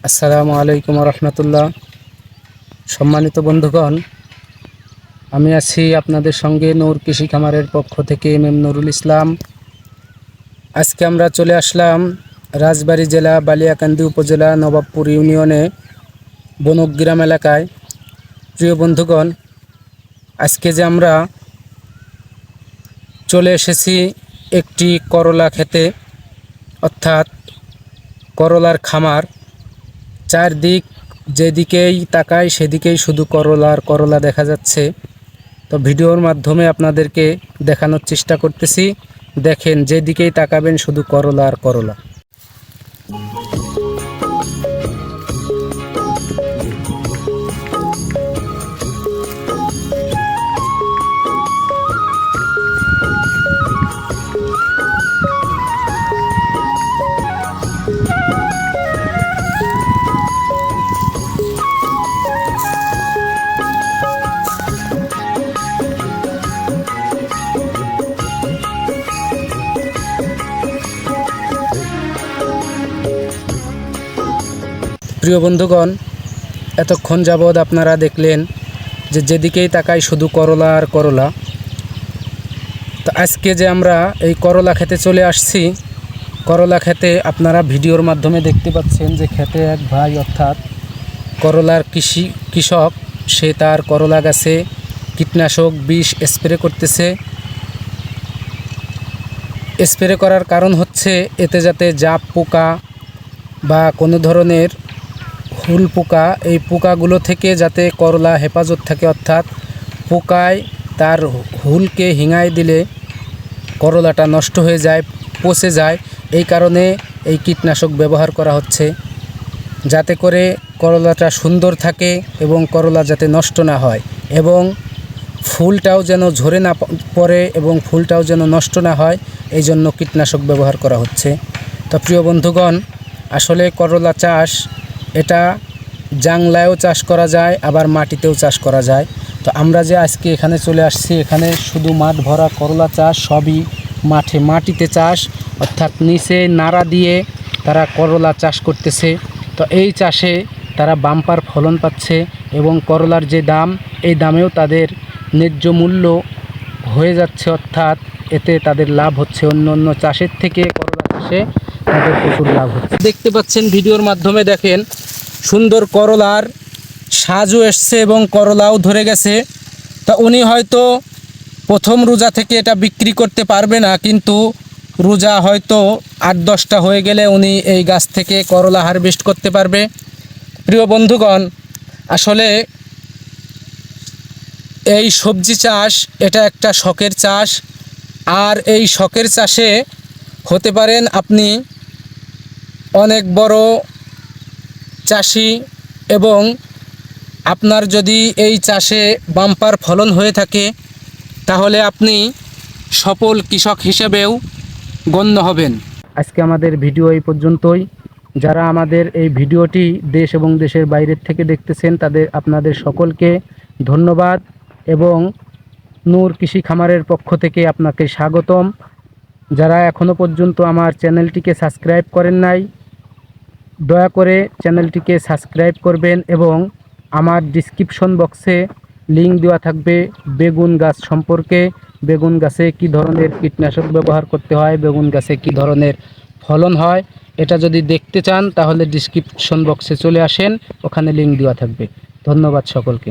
আসসালামু আলাইকুম রহমতুল্লাহ। সম্মানিত বন্ধুগণ, আমি আছি আপনাদের সঙ্গে নূর কৃষি খামারের পক্ষ থেকে এম নুরুল ইসলাম। আজকে আমরা চলে আসলাম রাজবাড়ী জেলা বালিয়াকান্দি উপজেলা নবাবপুর ইউনিয়নে বনগ্রাম এলাকায়। প্রিয় বন্ধুগণ, আজকে যে আমরা চলে এসেছি একটি করলা খেতে, অর্থাৎ করলার খামার। চারদিক যেদিকেই তাকাই সেদিকেই শুধু করলা দেখা যাচ্ছে। তো ভিডিওর মাধ্যমে আপনাদেরকে দেখানোর চেষ্টা করতেছি। দেখেন, যেদিকেই তাকাবেন শুধু করলা আর করলা। প্রিয় বন্ধুগণ, এতক্ষণ যাবৎ আপনারা দেখলেন যে যেদিকেই তাকাই শুধু করলা আর করলা। তো আজকে যে আমরা এই করলা খেতে চলে আসছি, করলা খেতে আপনারা ভিডিওর মাধ্যমে দেখতে পাচ্ছেন যে খেতে এক ভাই, অর্থাৎ করলার কৃষক, সে তার করলা গাছে কীটনাশক বিষ স্প্রে করতেছে। স্প্রে করার কারণ হচ্ছে এতে যাতে জাপ পোকা বা কোনো ধরনের হুল পোকা, এই পোকাগুলো থেকে যাতে করলা হেফাজত থাকে, অর্থাৎ পোকায় তার হুলকে হিঙায় দিলে করলাটা নষ্ট হয়ে যায়, পচে যায়। এই কারণে এই কীটনাশক ব্যবহার করা হচ্ছে, যাতে করে করলাটা সুন্দর থাকে এবং করলা যাতে নষ্ট না হয় এবং ফুলটাও যেন ঝরে না পড়ে এবং ফুলটাও যেন নষ্ট না হয়, এই জন্য কীটনাশক ব্যবহার করা হচ্ছে। তো প্রিয় বন্ধুগণ, আসলে করলা চাষ এটা জাংলায়ও চাষ করা যায়, আবার মাটিতেও চাষ করা যায়। তো আমরা যে আজকে এখানে চলে আসছি, এখানে শুধু মাঠ ভরা করলা চাষ, সবই মাটিতে চাষ, অর্থাৎ নিচে নাড়া দিয়ে তারা করলা চাষ করতেছে। তো এই চাষে তারা বাম্পার ফলন পাচ্ছে এবং করলার যে দাম, এই দামেও তাদের ন্যায্য মূল্য হয়ে যাচ্ছে, অর্থাৎ এতে তাদের লাভ হচ্ছে। অন্য চাষের থেকে করলা চাষে তাদের প্রচুর লাভ হচ্ছে। দেখতে পাচ্ছেন ভিডিওর মাধ্যমে, দেখেন সুন্দর করলার সাজও এসছে এবং করলাও ধরে গেছে। তা উনি হয়তো প্রথম রোজা থেকে এটা বিক্রি করতে পারবে না, কিন্তু রোজা হয়তো 8-10টা হয়ে গেলে উনি এই গাছ থেকে করলা হারভেস্ট করতে পারবে। প্রিয় বন্ধুগণ, আসলে এই সবজি চাষ এটা একটা শখের চাষ, আর এই শখের চাষে হতে পারেন আপনি অনেক বড় চাষি, এবং আপনার যদি এই চাষে বাম্পার ফলন হয়ে থাকে তাহলে আপনি সফল কৃষক হিসেবেও গণ্য হবেন। আজকে আমাদের ভিডিও এই পর্যন্তই। যারা আমাদের এই ভিডিওটি দেশ এবং দেশের বাইরের থেকে দেখতেছেন, আপনাদের সকলকে ধন্যবাদ এবং নূর কৃষি খামারের পক্ষ থেকে আপনাকে স্বাগতম। যারা এখনও পর্যন্ত আমার চ্যানেলটিকে সাবস্ক্রাইব করেন নাই, দয়া করে চ্যানেলটিকে সাবস্ক্রাইব করবেন এবং আমার ডিসক্রিপশন বক্সে লিঙ্ক দেওয়া থাকবে বেগুন গাছ সম্পর্কে। বেগুন গাছে কী ধরনের কীটনাশক ব্যবহার করতে হয়, বেগুন গাছে কী ধরনের ফলন হয়, এটা যদি দেখতে চান তাহলে ডিসক্রিপশন বক্সে চলে আসেন, ওখানে লিঙ্ক দেওয়া থাকবে। ধন্যবাদ সকলকে।